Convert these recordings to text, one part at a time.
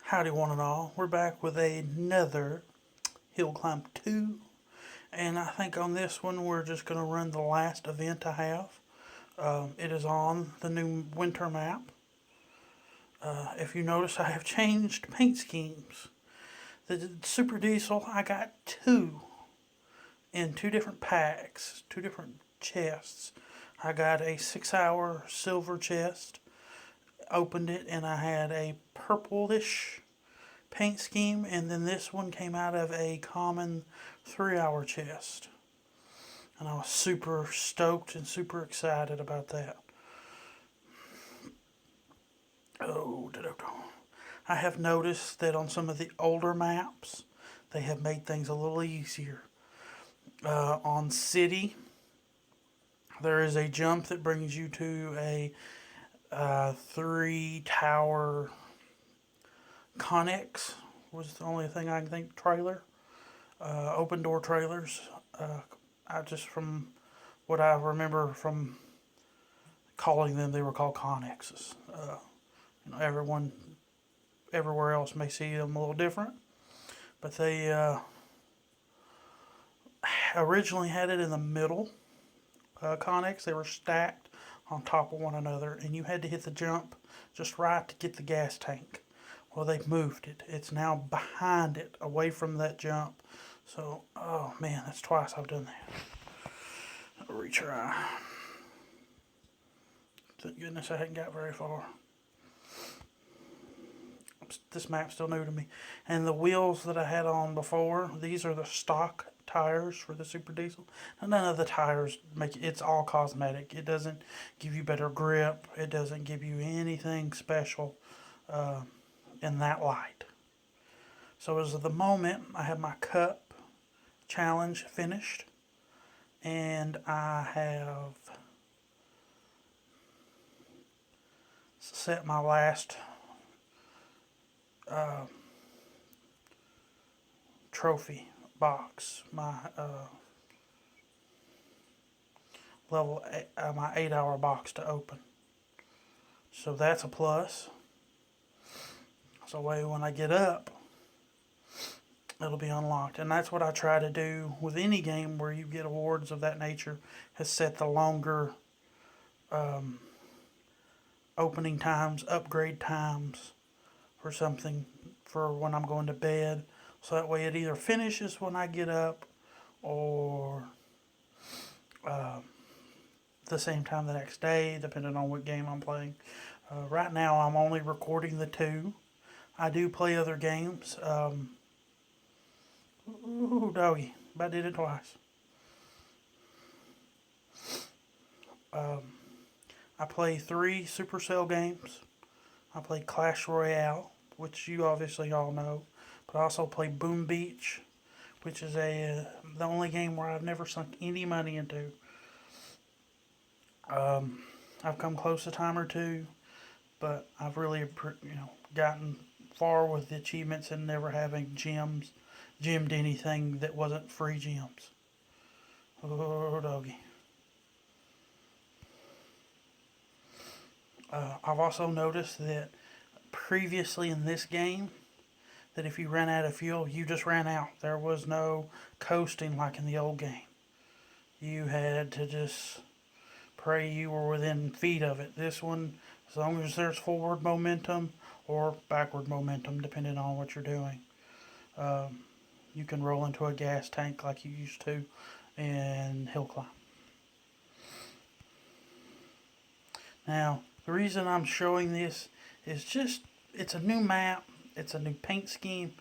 Howdy one and all, we're back with another Hill Climb 2, and I think on this one we're just going to run the last event I have. It is on the new winter map. If you notice, I have changed paint schemes. The Super Diesel, I got two in two different packs, two different chests. I got a 6-hour silver chest, opened it, and I had a purplish paint scheme, and then this one came out of a common 3-hour chest. And I was super stoked and super excited about that. Oh, I have noticed that on some of the older maps, they have made things a little easier. On City, there is a jump that brings you to a 3-tower Connex, was the only thing I can think, trailer. Open door trailers. I just, from what I remember from calling them, they were called Connexes. Everyone everywhere else may see them a little different, but they originally had it in the middle. Connex, they were stacked on top of one another, and you had to hit the jump just right to get the gas tank. Well, they've moved it. It's now behind it, away from that jump. So, oh man, that's twice I've done that. Retry. Thank goodness I hadn't got very far. This map's still new to me. And the wheels that I had on before, these are the stock tires for the Super Diesel. And none of the tires make it, it's all cosmetic. It doesn't give you better grip. It doesn't give you anything special in that light. So as of the moment, I have my cup challenge finished, and I have set my last trophy box, my my 8-hour box to open. So that's a plus. So when I get up, it'll be unlocked. And that's what I try to do with any game where you get awards of that nature, is set the longer opening times, upgrade times for something for when I'm going to bed. So that way it either finishes when I get up or the same time the next day, depending on what game I'm playing. Right now I'm only recording the two. I do play other games. Ooh, doggy. About did it twice. I play 3 Supercell games. I play Clash Royale, which you obviously all know. But I also play Boom Beach, which is the only game where I've never sunk any money into. I've come close a time or two, but I've really gotten far with the achievements and never having gemmed anything that wasn't free gems. Oh, doggy. I've also noticed that previously in this game, that if you ran out of fuel, you just ran out. There was no coasting like in the old game. You had to just pray you were within feet of it. This one, as long as there's forward momentum or backward momentum, depending on what you're doing, you can roll into a gas tank like you used to in Hill Climb. Now, the reason I'm showing this is just, it's a new map, it's a new paint scheme.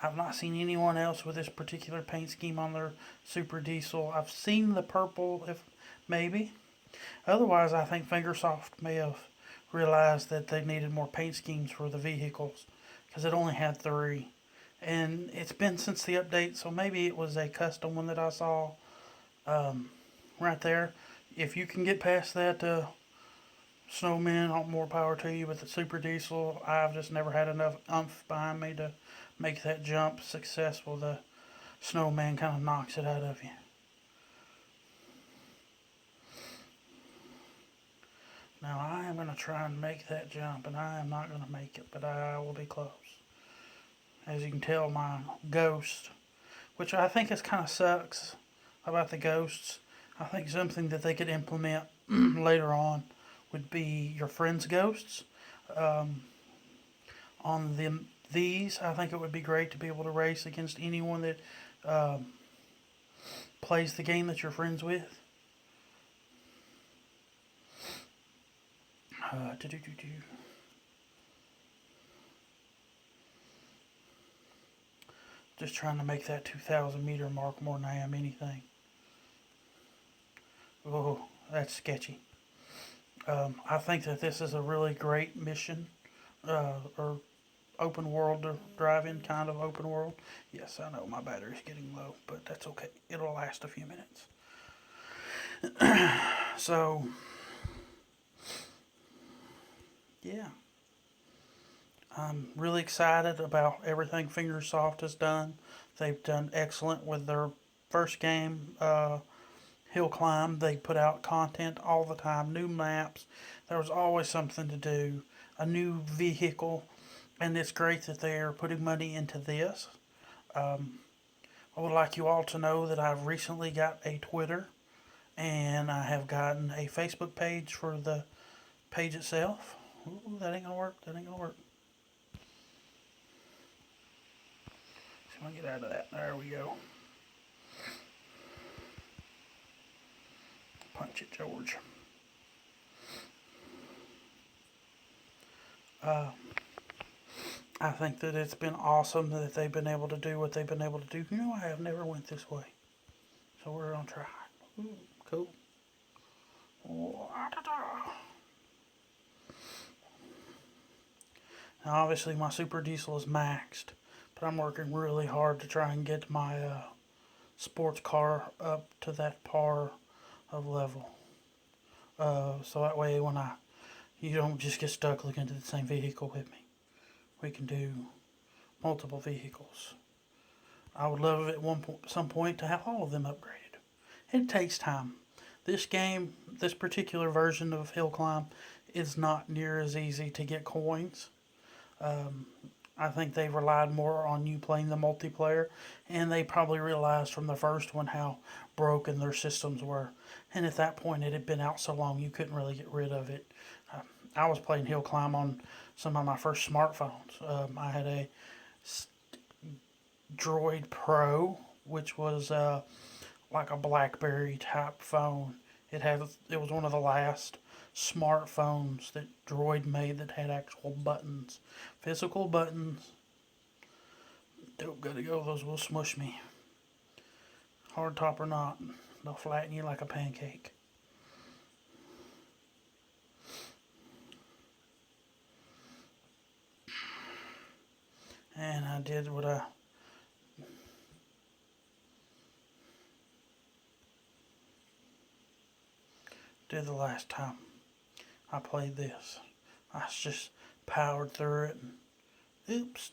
I've not seen anyone else with this particular paint scheme on their Super Diesel. I've seen the purple, if maybe. Otherwise, I think Fingersoft may have realized that they needed more paint schemes for the vehicles, because it only had 3. And it's been since the update, so maybe it was a custom one that I saw right there. If you can get past that Snowman, more power to you. But the Super Diesel, I've just never had enough oomph behind me to make that jump successful. The Snowman kind of knocks it out of you. Now I am going to try and make that jump, and I am not going to make it, but I will be close. As you can tell, my ghost, which I think is kind of sucks about the ghosts. I think something that they could implement later on would be your friends' ghosts. Um, on these, I think it would be great to be able to race against anyone that um, plays the game that you're friends with. Do-do-do-do. Just trying to make that 2,000 meter mark more than I am anything. Oh, that's sketchy. I think that this is a really great mission, or open world drive-in kind of open world. Yes, I know my battery's getting low, but that's okay. It'll last a few minutes. So, yeah. I'm really excited about everything Fingersoft has done. They've done excellent with their first game, Hill Climb. They put out content all the time, new maps. There was always something to do, a new vehicle, and it's great that they're putting money into this. Um, I would like you all to know that I've recently got a Twitter and I have gotten a Facebook page for the page itself. Ooh, that ain't gonna work. That ain't gonna work. So I get out of that. There we go. Punch it, George. Uh, I think that it's been awesome that they've been able to do what they've been able to do. You know, I have never went this way, so we're gonna try. Ooh, cool. Now, obviously, my super diesel is maxed, but I'm working really hard to try and get my sports car up to that par of level. So that way, you don't just get stuck looking at the same vehicle with me. We can do multiple vehicles. I would love at some point to have all of them upgraded. It takes time. This game, this particular version of Hill Climb, is not near as easy to get coins. Um, I think they relied more on you playing the multiplayer, and they probably realized from the first one how broken their systems were. And at that point, it had been out so long you couldn't really get rid of it. I was playing Hill Climb on some of my first smartphones. I had a Droid Pro, which was like a BlackBerry type phone. It was one of the last smartphones that Droid made that had actual buttons, physical buttons. Dope, gotta go. Those will smush me. Hard top or not, they'll flatten you like a pancake. And I did what I did the last time I played this. I just powered through it and oops.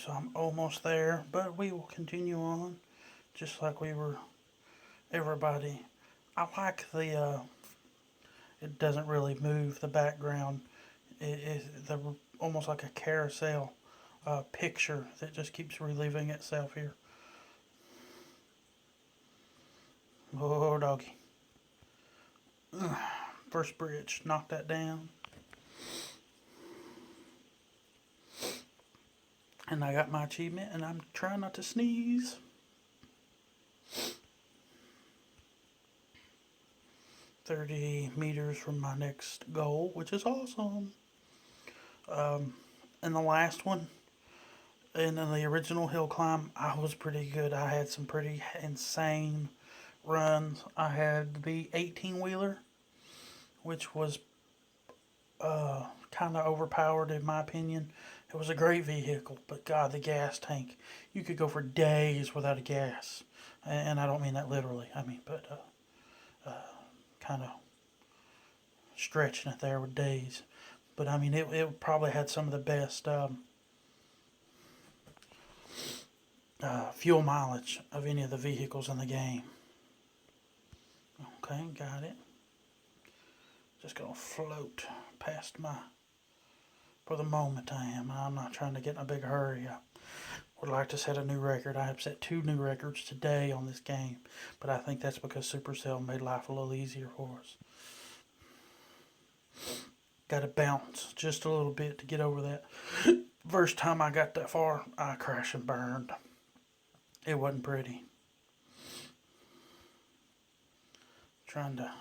So I'm almost there, but we will continue on just like we were. Everybody, I like it doesn't really move the background. It is almost like a carousel picture that just keeps reliving itself here. Oh, doggy. First bridge, knock that down. And I got my achievement, and I'm trying not to sneeze. $30 from my next goal, which is awesome. And the last one, and in the original Hill Climb, I was pretty good. I had some pretty insane runs. I had the 18-wheeler, which was kind of overpowered in my opinion. It was a great vehicle, but God, the gas tank. You could go for days without a gas. And I don't mean that literally. I mean, but kind of stretching it there with days. But I mean, it probably had some of the best fuel mileage of any of the vehicles in the game. Okay, got it. Just gonna float past my, for the moment I am. I'm not trying to get in a big hurry. I would like to set a new record. I have set 2 new records today on this game, but I think that's because Supercell made life a little easier for us. Got to bounce just a little bit to get over that. First time I got that far, I crashed and burned. It wasn't pretty. Trying to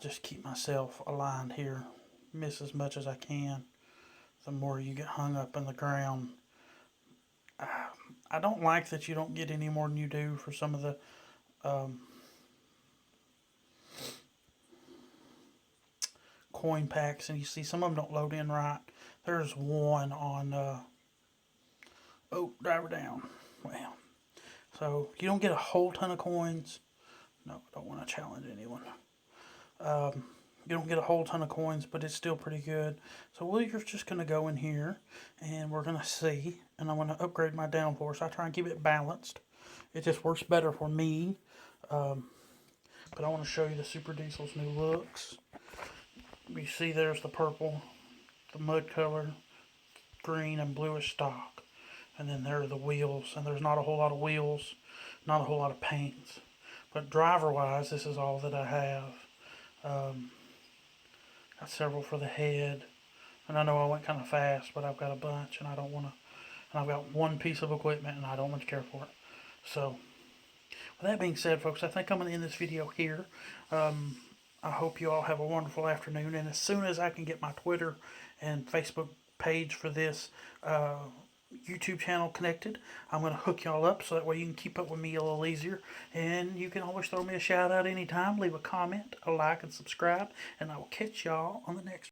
just keep myself aligned here. Miss as much as I can. The more you get hung up in the ground. I don't like that you don't get any more than you do for some of the coin packs, and you see some of them don't load in right. There's one on oh, driver down. Well, so you don't get a whole ton of coins. No, I don't want to challenge anyone. You don't get a whole ton of coins, but it's still pretty good. So we're just going to go in here, and we're going to see, and I'm going to upgrade my downforce. I try and keep it balanced. It just works better for me. But I want to show you the Super Diesel's new looks. You see there's the purple, the mud color, green, and bluish stock. And then there are the wheels, and there's not a whole lot of wheels, not a whole lot of paints. But driver-wise, this is all that I have. Got several for the head, and I know I went kind of fast, but I've got a bunch, and I don't want to. And I've got one piece of equipment, and I don't much care for it. So, with that being said, folks, I think I'm going to end this video here. I hope you all have a wonderful afternoon, and as soon as I can get my Twitter and Facebook page for this YouTube channel connected, I'm going to hook y'all up so that way you can keep up with me a little easier. And you can always throw me a shout out anytime, leave a comment, a like, and subscribe, and I will catch y'all on the next one.